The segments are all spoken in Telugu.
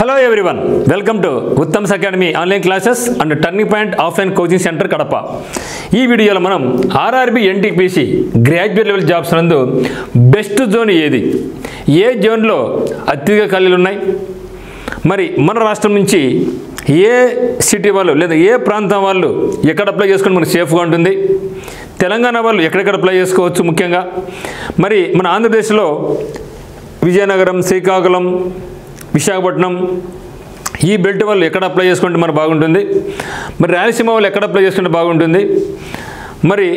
Hello everyone, welcome to Uttam's Academy online classes and Turning Point Offline Coaching Center Kadapa. ఈ వీడియోలో మనం RRB NTPC graduate level jobs నందు బెస్ట్ జోన్ ఏది, ఏ జోన్లో అత్యధిక ఖాళీలు ఉన్నాయి, మరి మన రాష్ట్రం నుంచి ఏ సిటీ వాళ్ళు లేదా ఏ ప్రాంతం వాళ్ళు ఎక్కడ అప్లై చేసుకుంటే మనకు సేఫ్గా ఉంటుంది, తెలంగాణ వాళ్ళు ఎక్కడెక్కడ అప్లై చేసుకోవచ్చు, ముఖ్యంగా మరి మన ఆంధ్రప్రదేశ్లో విజయనగరం, శ్రీకాకుళం, విశాఖపట్నం ఈ బెల్ట్ వాళ్ళు ఎక్కడ అప్లై చేసుకుంటే మనకు బాగుంటుంది, మరి రాయలసీమ వాళ్ళు ఎక్కడ అప్లై చేసుకుంటే బాగుంటుంది, మరి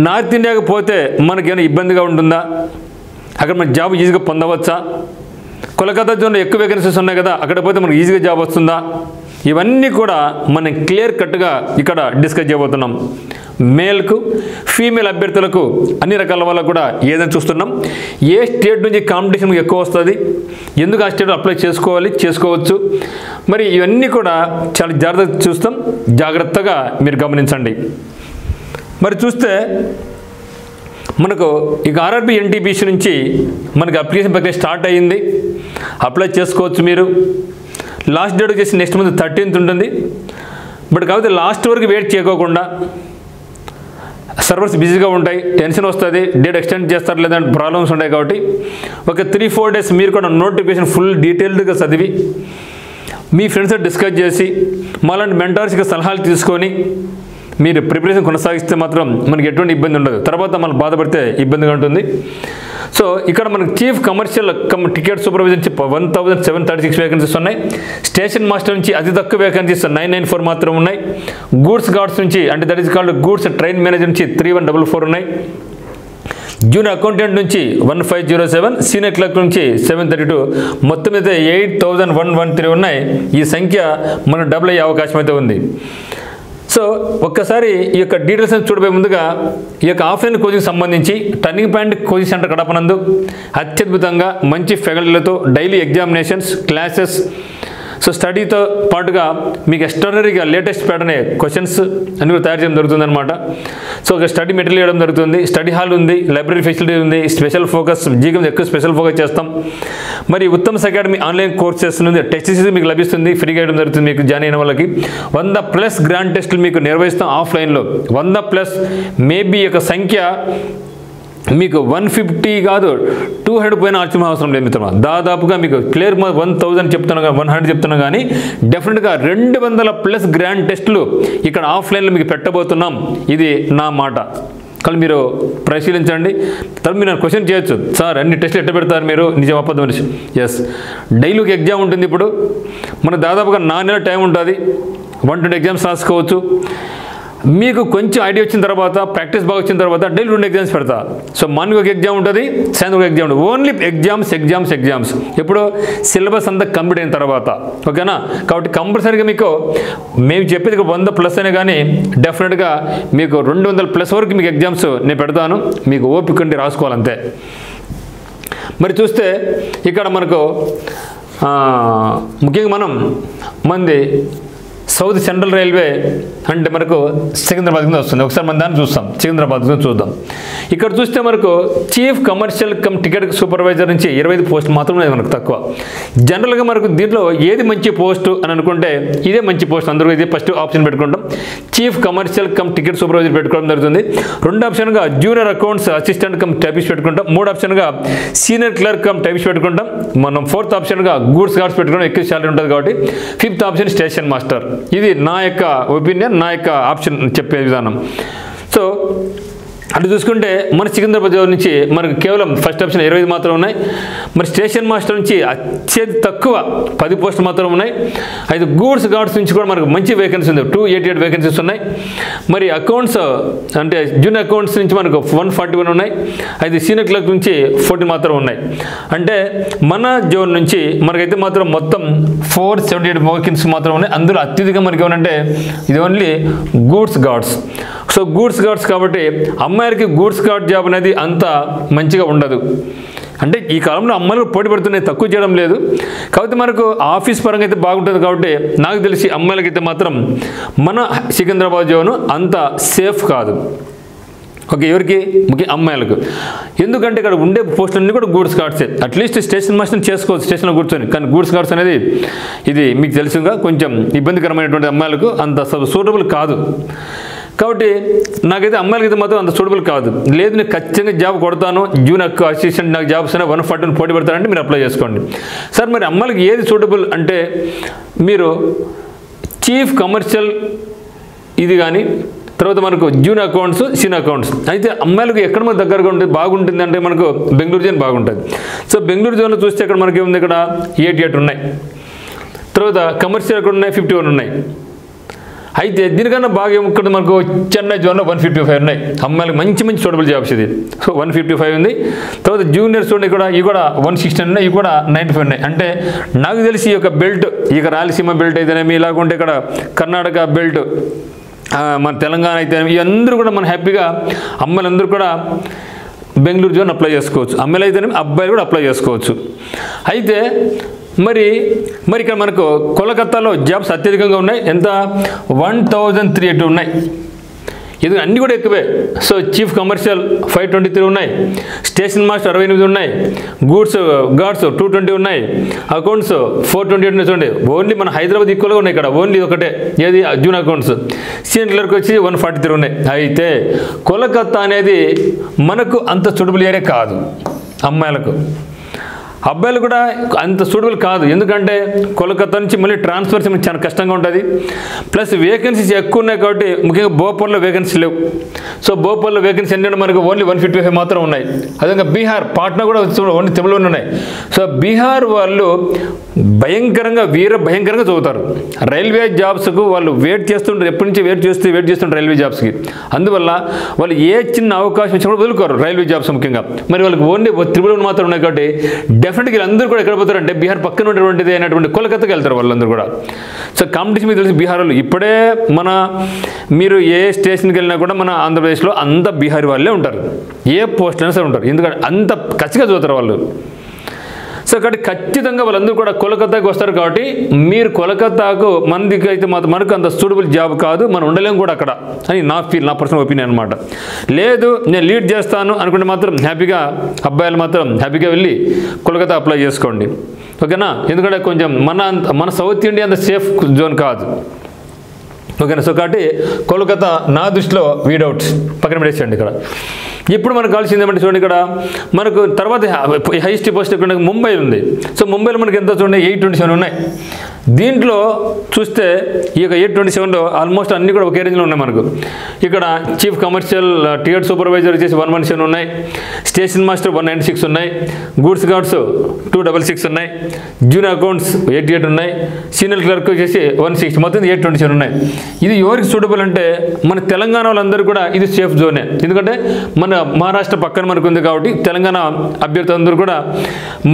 నార్త్ ఇండియాకి పోతే మనకేమైనా ఇబ్బందిగా ఉంటుందా, అక్కడ మన జాబ్ ఈజీగా పొందవచ్చా, కోల్కతా జోన్లో ఎక్కువ వేకెన్సీస్ ఉన్నాయి కదా అక్కడ పోతే మనకు ఈజీగా జాబ్ వస్తుందా, ఇవన్నీ కూడా మనం క్లియర్ కట్గా ఇక్కడ డిస్కస్ చేయబోతున్నాం. మేల్కు ఫీమేల్ అభ్యర్థులకు అన్ని రకాల వాళ్ళకు కూడా ఏదైనా చూస్తున్నాం. ఏ స్టేట్ నుంచి కాంపిటీషన్ ఎక్కువ వస్తుంది, ఎందుకు ఆ స్టేట్ అప్లై చేసుకోవచ్చు, మరి ఇవన్నీ కూడా చాలా జాగ్రత్తగా చూస్తాం. జాగ్రత్తగా మీరు గమనించండి. మరి చూస్తే మనకు ఇక RRB NTPC నుంచి మనకు అప్లికేషన్ ప్రక్రియ స్టార్ట్ అయ్యింది. అప్లై చేసుకోవచ్చు. మీరు లాస్ట్ డేట్ వచ్చేసి నెక్స్ట్ మంత్ 13th ఉంటుంది. బట్ కాకపోతే లాస్ట్ వరకు వెయిట్ చేయకోకుండా, సర్వర్స్ బిజీగా ఉంటాయి, టెన్షన్ వస్తుంది, డేట్ ఎక్స్టెండ్ చేస్తారు లేదంటే ప్రాబ్లమ్స్ ఉంటాయి. కాబట్టి ఒక 3-4 డేస్ మీరు కూడా నోటిఫికేషన్ ఫుల్ డీటెయిల్డ్గా చదివి మీ ఫ్రెండ్స్తో డిస్కస్ చేసి మాలాంటి మెంటర్స్కి సలహాలు తీసుకొని మీరు ప్రిపరేషన్ కొనసాగిస్తే మాత్రం మనకి ఎటువంటి ఇబ్బంది ఉండదు. తర్వాత మనం బాధపడితే ఇబ్బందిగా ఉంటుంది. సో ఇక్కడ మనకు చీఫ్ కమర్షియల్ టికెట్ సూపర్వైజర్ నుంచి 1736 వేకెన్సీస్ ఉన్నాయి. స్టేషన్ మాస్టర్ నుంచి అతి తక్కువ వేకెన్సీస్ 994 మాత్రం ఉన్నాయి. గూడ్స్ గార్డ్స్ నుంచి అంటే that is called goods train manager నుంచి 3144 ఉన్నాయి. జూనియర్ అకౌంటెంట్ నుంచి 1507, సీనియర్ క్లర్క్ నుంచి 732, మొత్తం అయితే 8113 ఉన్నాయి. ఈ సంఖ్య మనకు డబుల్ అయ్యే అవకాశం అయితే ఉంది. సో ఒక్కసారి ఈ యొక్క డీటెయిల్స్ చూడబోయే ముందుగా ఈ యొక్క ఆఫ్లైన్ కోచింగ్ సంబంధించి టర్నింగ్ పాయింట్ కోచింగ్ సెంటర్ కడపనందు అత్యద్భుతంగా మంచి ఫ్యాకల్టీలతో డైలీ ఎగ్జామినేషన్స్, క్లాసెస్, సో స్టడీతో పాటుగా మీకు ఎక్స్ట్రాడనరీగా లేటెస్ట్ ప్యాటర్న్ క్వశ్చన్స్ అన్ని కూడా తయారు చేయడం జరుగుతుందన్నమాట. సో ఒక స్టడీ మెటీరియల్ ఇవ్వడం జరుగుతుంది. స్టడీ హాల్ ఉంది, లైబ్రరీ ఫెసిలిటీ ఉంది, స్పెషల్ ఫోకస్ జీకే ఎక్కువ స్పెషల్ ఫోకస్ చేస్తాం. మరి ఉత్తమ్స్ అకాడమీ ఆన్లైన్ కోర్సెస్ నుండి టెస్ట్ సీరీస్ మీకు లభిస్తుంది, ఫ్రీగా ఇవ్వడం జరుగుతుంది. మీకు జాయిన్ అయిన వాళ్ళకి 100+ గ్రాండ్ టెస్టులు మీకు నిర్వహిస్తాం ఆఫ్లైన్లో. 100+, మేబీ యొక్క సంఖ్య మీకు 150 కాదు 200 పోయినా ఆశ్చర్యం అవసరం లేదు మిత్రమా. దాదాపుగా మీకు క్లియర్ 1000 చెప్తున్నా కానీ 100 చెప్తున్నా కానీ డెఫినెట్గా 200+ గ్రాండ్ టెస్టులు ఇక్కడ ఆఫ్లైన్లో మీకు పెట్టబోతున్నాం. ఇది నా మాట. కానీ మీరు పరిశీలించండి. తర్వాత మీరు నాకు క్వశ్చన్ చేయొచ్చు, సార్ అన్ని టెస్టులు ఎట్ట పెడతారు మీరు, నిజం అబద్ధం అనేసి. ఎస్, డైలీ ఒక ఎగ్జామ్ ఉంటుంది. ఇప్పుడు మనకు దాదాపుగా 4 నెలల టైం ఉంటుంది. 120 ఎగ్జామ్స్ రాసుకోవచ్చు. మీకు కొంచెం ఐడియా వచ్చిన తర్వాత, ప్రాక్టీస్ బాగా వచ్చిన తర్వాత డైలీ 2 ఎగ్జామ్స్ పెడతా. సో మార్నింగ్ ఒక ఎగ్జామ్ ఉంటుంది, సాయంత్రం ఒక ఎగ్జామ్ ఉంటుంది. ఓన్లీ ఎగ్జామ్స్ ఎప్పుడు సిలబస్ అంతా కంప్లీట్ అయిన తర్వాత, ఓకేనా. కాబట్టి కంపల్సరీగా మీకు మేము చెప్పేది 100+ అనే కానీ డెఫినెట్గా మీకు 200+ వరకు మీకు ఎగ్జామ్స్ నేను పెడతాను. మీకు ఓపిక ఉండి రాసుకోవాలంతే. మరి చూస్తే ఇక్కడ మనకు ముఖ్యంగా మంది సౌత్ సెంట్రల్ రైల్వే అంటే మనకు సికింద్రాబాద్ కింద వస్తుంది. ఒకసారి మన దాన్ని చూస్తాం, సికింద్రాబాద్ కింద చూద్దాం. ఇక్కడ చూస్తే మనకు చీఫ్ కమర్షియల్ టికెట్ సూపర్వైజర్ నుంచి 25 పోస్టులు మాత్రమే మనకు తక్కువ. జనరల్గా మనకు దీంట్లో ఏది మంచి పోస్టు అని అనుకుంటే ఇదే మంచి పోస్ట్. అందరూ ఇదే ఫస్ట్ ఆప్షన్ పెట్టుకుంటాం, చీఫ్ కమర్షియల్ టికెట్ సూపర్వైజర్ పెట్టుకోవడం జరుగుతుంది. 2వ ఆప్షన్గా జూనియర్ అకౌంట్స్ అసిస్టెంట్ టైపిస్ట్ పెట్టుకుంటాం. 3వ ఆప్షన్గా సీనియర్ క్లర్క్ టైపిస్ట్ పెట్టుకుంటాం. మనం 4th ఆప్షన్గా గూడ్స్ గార్డ్స్ పెట్టుకోవడం ఎక్కువ శాలరీ ఉంటుంది కాబట్టి 5th ఆప్షన్ స్టేషన్ మాస్టర్. ఇది నా యొక్క ఒపీనియన్, నా యొక్క ఆప్షన్ చెప్పే విధానం. సో అటు చూసుకుంటే మన సికింద్రాబాద్ నుంచి మనకు కేవలం ఫస్ట్ ఆప్షన్ 25 మాత్రం ఉన్నాయి. మరి స్టేషన్ మాస్టర్ నుంచి అత్యధిక తక్కువ 10 పోస్టులు మాత్రం ఉన్నాయి. అయితే గూడ్స్ గార్డ్స్ నుంచి కూడా మనకు మంచి వేకెన్సీ ఉంది, 288 వేకెన్సీస్ ఉన్నాయి. మరి అకౌంట్స్ అంటే జూనియర్ అకౌంట్స్ నుంచి మనకు 141 ఉన్నాయి. అయితే సీనియర్ క్లర్క్ నుంచి 40 మాత్రం ఉన్నాయి. అంటే మన జోన్ నుంచి మనకైతే మాత్రం మొత్తం 478 వేకెన్సీ మాత్రం ఉన్నాయి. అందులో అత్యధికంగా మనకి ఏమంటే ఇది only goods guards. So goods guards కాబట్టి అమ్మాయిలకి గూడ్స్ గార్డ్ జాబ్ అనేది అంత మంచిగా ఉండదు. అంటే ఈ కాలంలో అమ్మాయిలు పోటీ పడుతున్నాయి, తక్కువ చేయడం లేదు. కాబట్టి మనకు ఆఫీస్ పరంగా అయితే బాగుంటుంది. కాబట్టి నాకు తెలిసి అమ్మాయిలకైతే మాత్రం మన సికింద్రాబాద్ జోను అంత సేఫ్ కాదు. ఓకే, ఎవరికి? ముఖ్య అమ్మాయిలకు. ఎందుకంటే ఇక్కడ ఉండే పోస్టులన్నీ కూడా గూడ్స్ కార్డ్సే. అట్లీస్ట్ స్టేషన్ మాస్టర్ని చేసుకోవచ్చు స్టేషన్లో కూర్చొని, కానీ గూడ్స్ కార్డ్స్ అనేది ఇది మీకు తెలుసుగా కొంచెం ఇబ్బందికరమైనటువంటి అమ్మాయిలకు అంత సూటబుల్ కాదు. కాబట్టి నాకైతే అమ్మాయిలకైతే మాత్రం అంత సూటబుల్ కాదు. లేదు నేను ఖచ్చితంగా జాబ్ కొడతాను, జూనియర్ అసిస్టెంట్ నాకు జాబ్స్ అయినా 140 పోటీ పెడతారంటే మీరు అప్లై చేసుకోండి. సార్ మరి అమ్మాయిలకి ఏది సూటబుల్ అంటే మీరు చీఫ్ కమర్షియల్ ఇది కానీ, తర్వాత మనకు జూనియర్ అకౌంట్స్, సీనియర్ అకౌంట్స్. అయితే అమ్మాయిలకు ఎక్కడ మనకు దగ్గరగా ఉంటుంది బాగుంటుంది అంటే మనకు బెంగళూరు జోన్ బాగుంటుంది. సో బెంగళూరు జోన్లో చూస్తే ఇక్కడ మనకి ఏముంది, ఇక్కడ 88 ఉన్నాయి, తర్వాత కమర్షియల్ అకౌంట్ ఉన్నాయి 51 ఉన్నాయి. అయితే దీనికన్నా బాగా ఏముంటుంది మనకు చెన్నై జోన్లో 155 ఉన్నాయి. అమ్మాయిలకు మంచి మంచి సూటబుల్ జాబ్స్ ఇది. సో 155 ఉంది. తర్వాత జూనియర్స్ ఉన్నాయి కూడా, ఇవి కూడా 160 ఉన్నాయి, ఇవి కూడా 95 ఉన్నాయి. అంటే నాకు తెలిసి ఈ యొక్క బెల్ట్, ఇక రాయలసీమ బెల్ట్ అయితేనేమి, ఇలాగుంటే ఇక్కడ కర్ణాటక బెల్ట్, మన తెలంగాణ అయితే ఈ అందరూ కూడా మన హ్యాపీగా అమ్మాయిలందరూ కూడా బెంగళూరు జోన్ అప్లై చేసుకోవచ్చు. అమ్మాయిలు అయితేనే అబ్బాయిలు కూడా అప్లై చేసుకోవచ్చు. అయితే మరి ఇక్కడ మనకు కోలకత్తాలో జాబ్స్ అత్యధికంగా ఉన్నాయి. ఎంత? 1380 ఉన్నాయి. ఇది అన్నీ కూడా ఎక్కువే. సో చీఫ్ కమర్షియల్ 523 ఉన్నాయి, స్టేషన్ మాస్టర్ 68 ఉన్నాయి, గార్డ్స్ 220 ఉన్నాయి, అకౌంట్స్ 428 ఉన్నాయి. చూడండి, ఓన్లీ మన హైదరాబాద్ ఈక్వల్గా ఉన్నాయి ఇక్కడ, ఓన్లీ ఒకటే ఏది జూనియర్ అకౌంట్స్. సీనియర్ క్లర్క్ వచ్చి 143 ఉన్నాయి. అయితే కోలకత్తా అనేది మనకు అంత సూటబుల్ ఏరియా కాదు అమ్మాయిలకు. అబ్బాయిలు కూడా అంత సూటబుల్ కాదు. ఎందుకంటే కోలకత్తా నుంచి మళ్ళీ ట్రాన్స్ఫర్స్ చాలా కష్టంగా ఉంటుంది. ప్లస్ వేకెన్సీస్ ఎక్కువ ఉన్నాయి కాబట్టి ముఖ్యంగా భోపాల్లో వేకెన్సీ లేవు. సో భోపాల్లో వేకెన్సీ ఏంటంటే మనకు ఓన్లీ 155 మాత్రం ఉన్నాయి. అదేవిధంగా బీహార్, పాట్నా కూడా ఓన్లీ 91 ఉన్నాయి. సో బీహార్ వాళ్ళు భయంకరంగా చదువుతారు. రైల్వే జాబ్స్కు వాళ్ళు వెయిట్ చేస్తుంటారు, ఎప్పటి నుంచి వెయిట్ చేస్తుంటారు రైల్వే జాబ్స్కి. అందువల్ల వాళ్ళు ఏ చిన్న అవకాశం ఇచ్చినప్పుడు వదులుకోరు రైల్వే జాబ్స్ ముఖ్యంగా. మరి వాళ్ళకి ఓన్లీ 111 మాత్రం ఉన్నాయి కాబట్టి డెఫినెట్గా వీళ్ళందరూ కూడా ఎక్కడ పోతారంటే బీహార్ పక్కన ఉన్నటువంటిది అయినటువంటి కోలకత్తాకి వెళ్తారు వాళ్ళందరూ కూడా. సో కాంపిటీషన్ మీకు తెలిసి బీహార్ వాళ్ళు ఇప్పుడే మీరు ఏ స్టేషన్కి వెళ్ళినా కూడా మన ఆంధ్రప్రదేశ్లో అంత బీహారీ వాళ్ళే ఉంటారు, ఏ పోస్ట్ అయినా సరే ఉంటారు. ఎందుకంటే అంత కచ్చిగా చదువుతారు వాళ్ళు. సో కాబట్టి ఖచ్చితంగా వాళ్ళందరూ కూడా కోలకత్తాకి వస్తారు. కాబట్టి మీరు కోలకత్తాకు మనకి అయితే మాత్రం మనకు అంత సూటబుల్ జాబ్ కాదు, మనం ఉండలేము కూడా అక్కడ అని నా పర్సనల్ ఒపీనియన్ అనమాట. లేదు నేను లీడ్ చేస్తాను అనుకుంటే మాత్రం హ్యాపీగా అబ్బాయిలు మాత్రం హ్యాపీగా వెళ్ళి కోలకత్తా అప్లై చేసుకోండి, ఓకేనా? ఎందుకంటే కొంచెం మన సౌత్ ఇండియా అంత సేఫ్ జోన్ కాదు, ఓకేనా? సో కాబట్టి కోల్కతా నా దృష్టిలో వీడౌట్ పక్కన పెట్టేసండి. ఇక్కడ ఇప్పుడు మనకు కావాల్సింది ఏమంటే చూడండి, ఇక్కడ మనకు తర్వాత హైయెస్ట్ పోస్ట్ ఇక్కడ ముంబై ఉంది. సో ముంబైలో మనకి ఎంత చూడండి 827 ఉన్నాయి. దీంట్లో చూస్తే ఈ యొక్క 827లో ఆల్మోస్ట్ అన్నీ కూడా ఒకే రేంజ్లో ఉన్నాయి మనకు. ఇక్కడ చీఫ్ కమర్షియల్ టియర్ సూపర్వైజర్ వచ్చేసి 117 ఉన్నాయి, స్టేషన్ మాస్టర్ 196 ఉన్నాయి, గూడ్స్ గార్డ్స్ 266 ఉన్నాయి, జూనియర్ అకౌంట్స్ 88 ఉన్నాయి, సీనియర్ క్లర్క్ వచ్చేసి 160, మొత్తం 827 ఉన్నాయి. ఇది ఎవరికి సూటబుల్ అంటే మన తెలంగాణ వాళ్ళందరూ కూడా ఇది సేఫ్ జోనే. ఎందుకంటే మన మహారాష్ట్ర పక్కన మనకు ఉంది కాబట్టి తెలంగాణ అభ్యర్థులందరూ కూడా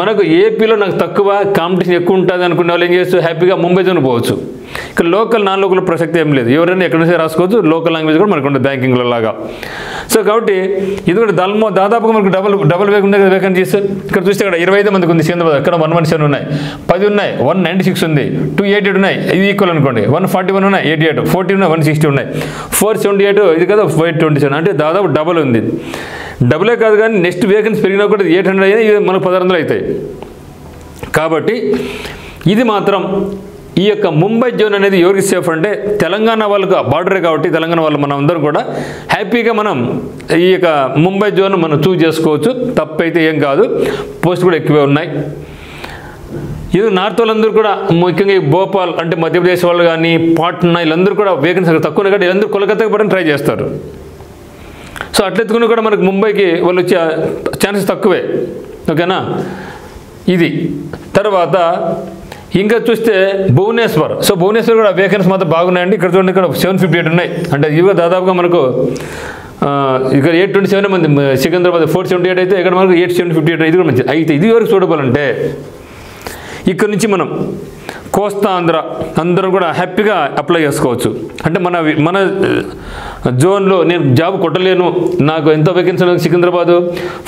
మనకు ఏపీలో నాకు తక్కువ కాంపిటీషన్ ఎక్కువ ఉంటుంది అనుకునే వాళ్ళు ఏం చేస్తూ హ్యాపీగా ముంబై జోన్ పోవచ్చు. ఇక్కడ నాన్ లోకల్ ప్రసక్తి ఏం లేదు, ఎవరైనా ఎక్కడ నుంచి రాసుకోవచ్చు. లోకల్ లాంగ్వేజ్ కూడా మనకు ఉంటుంది బ్యాంకింగ్లో లాగా. సో కాబట్టి ఇది కూడా దాదాపుగా మనకు డబల్ ఉన్నాయి కదా వేకెన్సీస్. ఇక్కడ చూస్తే ఇక్కడ 25 మందికి ఉంది సికింద్రాబాద్, అక్కడ 117 ఉన్నాయి, 10 ఉన్నాయి, 196 ఉంది, 288 ఉన్నాయి, ఇది ఈక్వల్ అనుకోండి, 141 ఉన్నాయి, 88, 14 ఉన్నాయి, 160 ఉన్నాయి, 478 ఇది కదా 527, అంటే దాదాపు డబల్ ఉంది. డబులే కాదు కానీ నెక్స్ట్ వేకెన్సీ పెరిగినా కూడా 800 అయినా ఇది మనకు 1600 అవుతాయి. కాబట్టి ఇది మాత్రం ఈ యొక్క ముంబై జోన్ అనేది ఎవరికి సేఫ్ అంటే తెలంగాణ వాళ్ళకు బార్డరే కాబట్టి తెలంగాణ వాళ్ళు మనం అందరం కూడా హ్యాపీగా మనం ఈ యొక్క ముంబై జోన్ మనం చూస్ చేసుకోవచ్చు, తప్పైతే ఏం కాదు. పోస్ట్ కూడా ఎక్కువే ఉన్నాయి. ఇది నార్త్ వాళ్ళందరూ కూడా ముఖ్యంగా భోపాల్ అంటే మధ్యప్రదేశ్ వాళ్ళు కానీ పాట్నా వీళ్ళందరూ కూడా వేకెన్సీ తక్కువ ఉన్నాయి కాబట్టి వీళ్ళందరూ కోల్కతాకి పోవడం ట్రై చేస్తారు. సో అట్లెత్తుకుని కూడా మనకు ముంబైకి వాళ్ళు వచ్చే ఛాన్సెస్ తక్కువే, ఓకేనా? ఇది తర్వాత ఇంకా చూస్తే భువనేశ్వర్. సో భువనేశ్వర్ కూడా వేకెన్సీ మాత్రం బాగున్నాయండి. ఇక్కడ చూడండి, ఇక్కడ 758 ఉన్నాయి, అంటే ఇవి దాదాపుగా మనకు ఇక్కడ 827 మంది. సికింద్రాబాద్ 478 అయితే ఇక్కడ మనకు 8758, ఇది కూడా మంచిది. అయితే ఇది వరకు చూడపాలంటే ఇక్కడ నుంచి మనం కోస్తా ఆంధ్ర అందరం కూడా హ్యాపీగా అప్లై చేసుకోవచ్చు. అంటే మన జోన్లో నేను జాబ్ కొట్టలేను, నాకు ఎంతో వేకెన్సీ సికింద్రాబాద్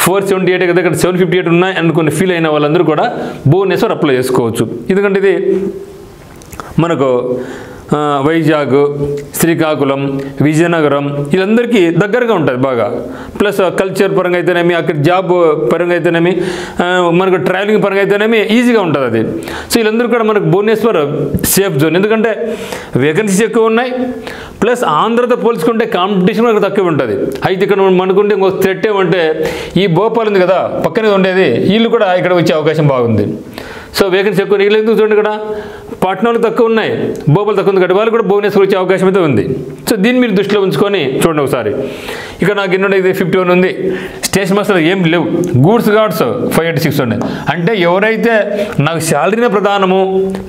478 కదా, ఇక్కడ 758 ఉన్నాయి అనుకుని ఫీల్ అయిన వాళ్ళందరూ కూడా భువనేశ్వర్ అప్లై చేసుకోవచ్చు. ఎందుకంటే ఇది మనకు వైజాగ్, శ్రీకాకుళం, విజయనగరం వీళ్ళందరికీ దగ్గరగా ఉంటుంది బాగా. ప్లస్ కల్చర్ పరంగా అయితేనేమి, అక్కడ జాబ్ పరంగా అయితేనేమి, మనకు ట్రావెలింగ్ పరంగా అయితేనేమి ఈజీగా ఉంటుంది అది. సో వీళ్ళందరూ కూడా మనకు భువనేశ్వర్ సేఫ్ జోన్, ఎందుకంటే వేకెన్సీస్ ఎక్కువ ఉన్నాయి, ప్లస్ ఆంధ్రతో పోల్చుకుంటే కాంపిటీషన్ మనకు తక్కువ ఉంటుంది. అయితే ఇక్కడ మనకుంటే ఇంకో థ్రెట్ ఏమంటే ఈ భోపాల్ ఉంది కదా పక్కనే ఉండేది, వీళ్ళు కూడా ఇక్కడ వచ్చే అవకాశం బాగుంది. సో వేకెన్సీ ఎక్కువ, వీళ్ళు ఎందుకు చూడండి ఇక్కడ పట్టణాలు తక్కువ ఉన్నాయి, భోపాల్ తక్కువ ఉంది కాబట్టి వాళ్ళు కూడా భువనేశ్వర్ వచ్చే అవకాశం అయితే ఉంది. సో దీన్ని మీరు దృష్టిలో ఉంచుకొని చూడండి ఒకసారి. ఇక్కడ నాకు ఎన్ని ఇది 51 ఉంది, స్టేషన్ మాస్టర్ ఏం లేవు, గూడ్స్ గార్డ్స్ 586 ఉన్నాయి. అంటే ఎవరైతే నాకు శాలరీనే ప్రధానము,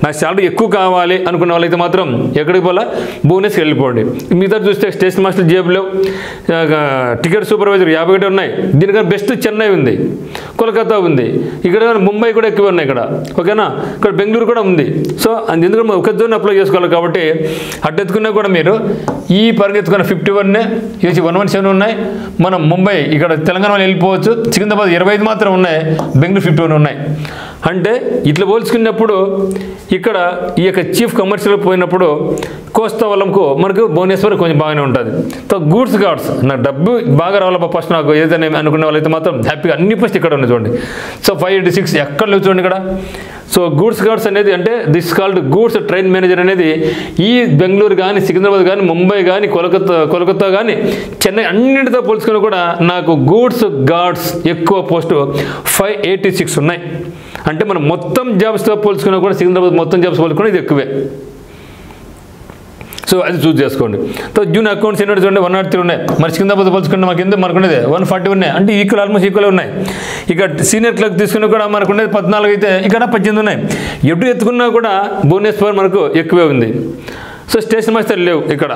నాకు శాలరీ ఎక్కువ కావాలి అనుకున్న వాళ్ళైతే మాత్రం ఎక్కడికి పోలా భువనేశ్వర్ వెళ్ళిపోండి. మిగతా చూస్తే స్టేషన్ మాస్టర్ జేబు లేవు, టికెట్ సూపర్వైజర్ 51 ఉన్నాయి. దీనికన్నా బెస్ట్ చెన్నై ఉంది, కోల్కతా ఉంది, ఇక్కడ ముంబై కూడా ఎక్కువ ఉన్నాయి ఇక్కడ, ఓకేనా. ఇక్కడ బెంగళూరు కూడా ఉంది. సో ఎందుకంటే ఒక జోన్ అప్లై చేసుకోవాలి కాబట్టి అటు ఎత్తుకున్నా కూడా మీరు ఈ పరంగా ఎత్తుకున్న 51 ఇది 117 ఉన్నాయి. మనం ముంబై ఇక్కడ తెలంగాణలో వెళ్ళిపోవచ్చు, సికింద్రాబాద్ 25 మాత్రం ఉన్నాయి, బెంగళూరు 51 ఉన్నాయి. అంటే ఇట్లా పోల్చుకున్నప్పుడు ఇక్కడ ఈ యొక్క చీఫ్ కమర్షియల్ పోయినప్పుడు కోస్తా వాళ్ళకు మనకు భువనేశ్వర్ కొంచెం బాగానే ఉంటుంది. సో గూడ్స్ గార్డ్స్ నాకు డబ్బు బాగా రావాలబ్బా ఫస్ట్ నాకు ఏదైనా అనుకునే వాళ్ళైతే మాత్రం హ్యాపీగా అన్ని ఫస్ట్ ఇక్కడ ఉన్నాయి చూడండి. సో 586 ఎక్కడ లేవు చూడండి ఇక్కడ. సో గూడ్స్ గార్డ్స్ అనేది అంటే this called goods train manager అనేది ఈ బెంగళూరు కానీ, సికింద్రాబాద్ కానీ, ముంబై కానీ, కోల్కతా కానీ, చెన్నై అన్నింటితో పోల్చుకుని కూడా నాకు గూడ్స్ గార్డ్స్ ఎక్కువ పోస్టు 586 ఉన్నాయి. అంటే మనం మొత్తం జాబ్స్తో పోల్చుకున్నా కూడా సికింద్రాబాద్ మొత్తం జాబ్స్ పోల్చుకుని ఇది ఎక్కువే. సో అది చూస్ చేసుకోండి. సో జూనియర్ అకౌంట్స్ ఎన్ని చూడండి 103 ఉన్నాయి. మరి సికింద్రాబాద్ పోల్చుకుంటే మాకు ఎందుకు మనకునేది 140 ఉన్నాయి. అంటే ఈక్వల్ ఆల్మోస్ట్ ఈక్వల్ ఉన్నాయి. ఇక సీనియర్ క్లర్క్ తీసుకున్నా కూడా మనకునేది 14 అయితే ఇక్కడ 18 ఉన్నాయి. ఎటు ఎత్తుకున్నా కూడా భువనేశ్వర్ మనకు ఎక్కువే ఉంది. సో స్టేషన్ మాస్టర్ లేవు ఇక్కడ,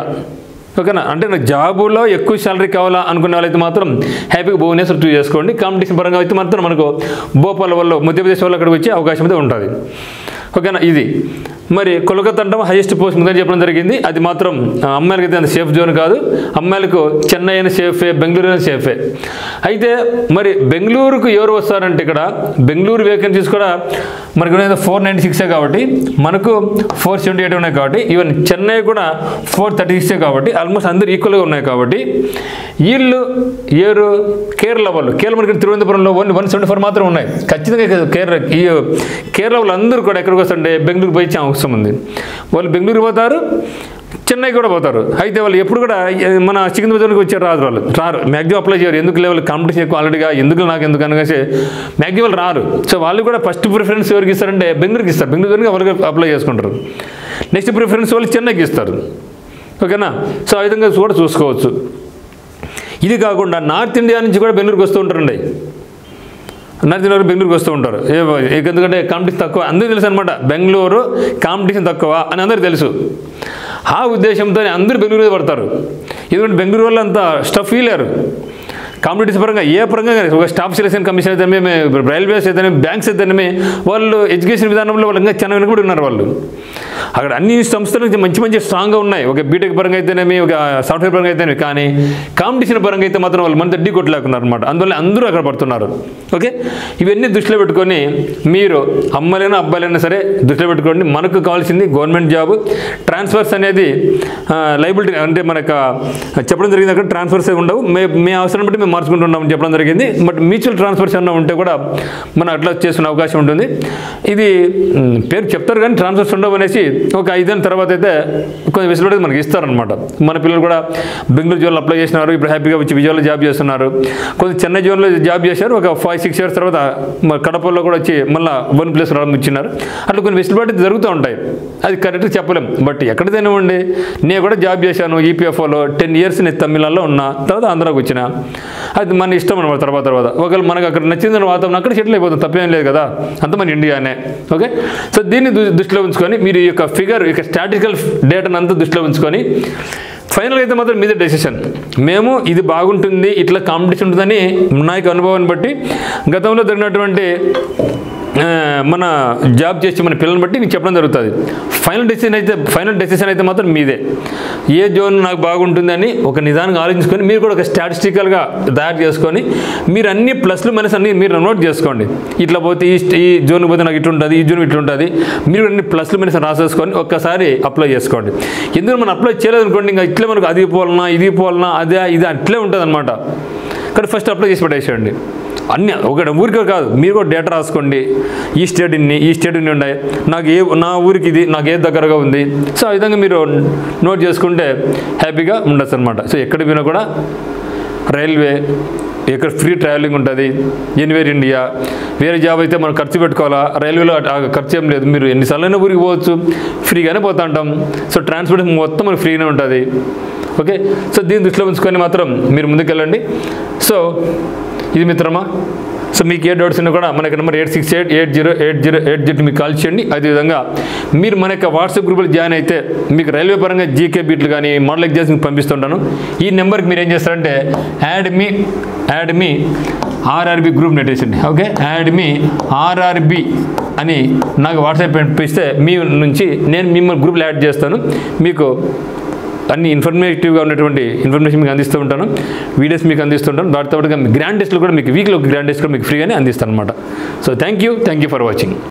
ఓకేనా. అంటే నాకు జాబులో ఎక్కువ శాలరీ కావాలా అనుకునే వాళ్ళైతే మాత్రం హ్యాపీగా భువనేశ్వర్ చూస్ చేసుకోండి. కాంపిటీషన్ పరంగా అయితే మాత్రం మనకు భోపాల్ వల్ల మధ్యప్రదేశ్ వాళ్ళు అక్కడికి వచ్చే అవకాశం అయితే ఉంటుంది, ఓకేనా. ఇది మరి కోల్కతా అంటే హైయెస్ట్ పోస్ట్ ముందని చెప్పడం జరిగింది. అది మాత్రం అమ్మాయిలకి అయితే అంత సేఫ్ జోన్ కాదు, అమ్మాయిలకు చెన్నై అయినా సేఫే, బెంగళూరు అయినా సేఫే. అయితే మరి బెంగళూరుకు ఎవరు వస్తారంటే ఇక్కడ బెంగళూరు వేకెన్సీస్ కూడా మనకు 496 కాబట్టి మనకు 478 ఉన్నాయి కాబట్టి, ఈవెన్ చెన్నై కూడా 436 కాబట్టి ఆల్మోస్ట్ అందరూ ఈక్వల్గా ఉన్నాయి కాబట్టి వీళ్ళు ఎవరు కేరళ వాళ్ళు. కేరళ మనకి తిరువనంతపురంలో ఓన్లీ 174 మాత్రం ఉన్నాయి. ఖచ్చితంగా కేరళ వాళ్ళు అందరూ కూడా ఎక్కడికి వస్తుంటే బెంగళూరు పోయి అవసరం ఉంది. వాళ్ళు బెంగళూరు పోతారు, చెన్నై కూడా పోతారు. అయితే వాళ్ళు ఎప్పుడు కూడా మన సికింద్రాబాద్కి వచ్చారు రారు మ్యాక్సిమం అప్లై చేయరు. ఎందుకు లెవెల్ కాంపిటీషన్ ఎక్కువ ఆల్రెడీగా, ఎందుకు నాకు ఎందుకు అనగాసి మ్యాక్సిమం రారు. సో వాళ్ళు కూడా ఫస్ట్ ప్రిఫరెన్స్ ఎవరికి ఇస్తారంటే బెంగళూరుకి ఇస్తారు, బెంగళూరుకి వాళ్ళకి అప్లై చేసుకుంటారు. నెక్స్ట్ ప్రిఫరెన్స్ వాళ్ళు చెన్నైకి ఇస్తారు, ఓకేనా. సో ఆ విధంగా కూడా చూసుకోవచ్చు. ఇది కాకుండా నార్త్ ఇండియా నుంచి కూడా బెంగళూరుకి వస్తూ ఉంటారండి. నార్త్ ఇండియా బెంగళూరుకి వస్తూ ఉంటారు. ఎందుకంటే కాంపిటీషన్ తక్కువ, అందరికీ తెలుసు అనమాట. బెంగళూరు కాంపిటీషన్ తక్కువ అని అందరికీ తెలుసు. ఆ ఉద్దేశంతో అందరూ బెంగళూరు మీద పడతారు. ఎందుకంటే బెంగళూరు వల్ల అంత స్టఫ్ ఫీలేరు. కాంపిటీషన్ పరంగా ఏ పరంగా కానీ ఒక స్టాఫ్ సెలక్షన్ కమిషన్ అయితేనే, రైల్వేస్ అయితేనే, బ్యాంక్స్ అయితేనే, వాళ్ళు ఎడ్యుకేషన్ విధానంలో వాళ్ళు ఇంకా చాలా వెనుకబడి ఉన్నారు. వాళ్ళు అక్కడ అన్ని సంస్థలు మంచి మంచి స్ట్రాంగ్గా ఉన్నాయి. ఒక బీటెక్ పరంగా అయితేనేమి, ఒక సాఫ్ట్వేర్ పరంగా అయితేనేమి. కానీ కాంపిటీషన్ పరంగా అయితే మాత్రం వాళ్ళు మన ఢీ కొట్టలేకున్నారు అనమాట. అందువల్ల అందరూ అక్కడ పడుతున్నారు, ఓకే. ఇవన్నీ దృష్టిలో పెట్టుకొని మీరు అమ్మాయిలైనా అబ్బాయిలైనా సరే దృష్టిలో పెట్టుకోండి. మనకు కావాల్సింది గవర్నమెంట్ జాబ్. ట్రాన్స్ఫర్స్ అనేది లైబిలిటీ అంటే మనకు చెప్పడం జరిగింది. అక్కడ ట్రాన్స్ఫర్స్ ఉండవు, మీ అవసరం బట్టి మేము మార్చుకుంటున్నామని చెప్పడం జరిగింది. బట్ మ్యూచువల్ ట్రాన్స్ఫర్స్ ఏమన్నా ఉంటే కూడా మనం అట్లా చేసుకునే అవకాశం ఉంటుంది. ఇది పేరు చెప్తారు కానీ ట్రాన్స్ఫర్స్ ఉండవు అనేసి ఒక 5 ఏళ్ళ తర్వాత అయితే కొంచెం వెసులుబాటు మనకి ఇస్తారనమాట. మన పిల్లలు కూడా బెంగళూరు జోన్లో అప్లై చేసినారు, ఇప్పుడు హ్యాపీగా వచ్చి విజయవాడలో జాబ్ చేస్తున్నారు. కొంచెం చెన్నై జోన్లో జాబ్ చేశారు. ఒక 5-6 ఇయర్స్ తర్వాత కడపలో కూడా వచ్చి మళ్ళీ 1 ప్లేస్ రావడం ఇచ్చినారు. అట్లా కొన్ని వెసులుబాటు జరుగుతూ ఉంటాయి. అది కరెక్ట్గా చెప్పలేం. బట్ ఎక్కడిదైనా ఉండి నేను కూడా జాబ్ చేశాను ఈపీఎఫ్ఓలో 10 ఇయర్స్ నేను తమిళనాడులో ఉన్నా, తర్వాత ఆంధ్రాకి వచ్చిన. అది మన ఇష్టం అనమాట. తర్వాత ఒకవేళ మనకు అక్కడ నచ్చిందని వాతావరణం అక్కడ సెటిల్ అయిపోతాం, తప్పేం లేదు కదా, అంత మన ఇండియానే, ఓకే. సో దీన్ని దృష్టిలో ఉంచుకొని మీరు ఈ యొక్క ఫిగర్, ఈ యొక్క స్టాటిస్టికల్ డేటాను అంతా దృష్టిలో ఉంచుకొని ఫైనల్ అయితే మాత్రం మీదే డెసిషన్. మేము ఇది బాగుంటుంది, ఇట్లా కాంపిటీషన్ ఉంటుందని నా యొక్క అనుభవాన్ని బట్టి గతంలో జరిగినటువంటి మన జాబ్ చేసి మన పిల్లల్ని బట్టి మీకు చెప్పడం జరుగుతుంది. ఫైనల్ డెసిషన్ అయితే మాత్రం మీదే. ఏ జోన్ నాకు బాగుంటుందని ఒక నిదానంగా ఆలోచించుకొని మీరు కూడా ఒక స్టాటిస్టికల్గా తయారు చేసుకొని మీరు అన్ని ప్లస్లు మైనస్ అన్ని మీరు నోట్ చేసుకోండి. ఇట్లా పోతే ఈ జోన్ పోతే నాకు ఇట్లుంటుంది, ఈ జోన్ ఇట్లుంటుంది, మీరు అన్ని ప్లస్లు మైనస్ రాసేసుకొని ఒక్కసారి అప్లై చేసుకోండి. ఎందుకంటే మనం అప్లై చేయలేదనుకోండి, ఇంకా ఇట్లే మనకు అది పోవాలన్నా ఇది పోవాలన్నా అదే ఇది అట్లే ఉంటుంది అనమాట. కానీ ఫస్ట్ అప్లై చేసి పెట్టేసేయండి. అన్నీ ఒక ఊరికి కాదు, మీరు కూడా డేటా రాసుకోండి. ఈ స్టేట్ ఇన్ని ఉన్నాయి, నా ఊరికి ఇది నాకు ఏది దగ్గరగా ఉంది. సో ఆ విధంగా మీరు నోట్ చేసుకుంటే హ్యాపీగా ఉండొచ్చు అనమాట. సో ఎక్కడ పోయినా కూడా రైల్వే, ఎక్కడ ఫ్రీ ట్రావెలింగ్ ఉంటుంది, ఎనీవేర్ ఇండియా. వేరే జాబ్ అయితే మనం ఖర్చు పెట్టుకోవాలా, రైల్వేలో ఖర్చు ఏం లేదు, మీరు ఎన్నిసార్లైనా ఊరికి పోవచ్చు, ఫ్రీగానే పోతూ ఉంటాం. సో ట్రాన్స్పోర్ట్ మొత్తం మనకు ఫ్రీగానే ఉంటుంది. ఓకే, సో దీన్ని దృష్టిలో ఉంచుకొని మాత్రం మీరు ముందుకెళ్ళండి. సో ఇది మిత్రమా. సో మీకు ఏ డౌట్స్ ఉన్నా కూడా మన యొక్క నెంబర్ 8688080808 మీకు కాల్ చేయండి. అదేవిధంగా మీరు మన యొక్క వాట్సాప్ గ్రూప్లో జాయిన్ అయితే మీకు రైల్వే పరంగా జీకే బీట్లు కానీ మోడల్ ఎగ్జామ్స్ మీకు పంపిస్తుంటాను. ఈ నెంబర్కి మీరు ఏం చేస్తారంటే యాడ్ మీ ఆర్ఆర్బి గ్రూప్ నెట్టేసండి. ఓకే, యాడ్ మీ ఆర్ఆర్బి అని నాకు వాట్సాప్ పంపిస్తే మీ నుంచి నేను మిమ్మల్ని గ్రూప్లో యాడ్ చేస్తాను. మీకు అన్ని ఇన్ఫర్మేటివ్గా ఉన్నటువంటి ఇన్ఫర్మేషన్ మీకు అందిస్తూ ఉంటాను, వీడియోస్ మీకు అందిస్తుంటాను. దాంతో పాటుగా గ్రాండ్ టెస్ట్లు కూడా మీకు వీక్లో గ్రాండ్ టెస్ట్ కూడా మీకు ఫ్రీగానే అందిస్తాను అనమాట. So thank you for watching.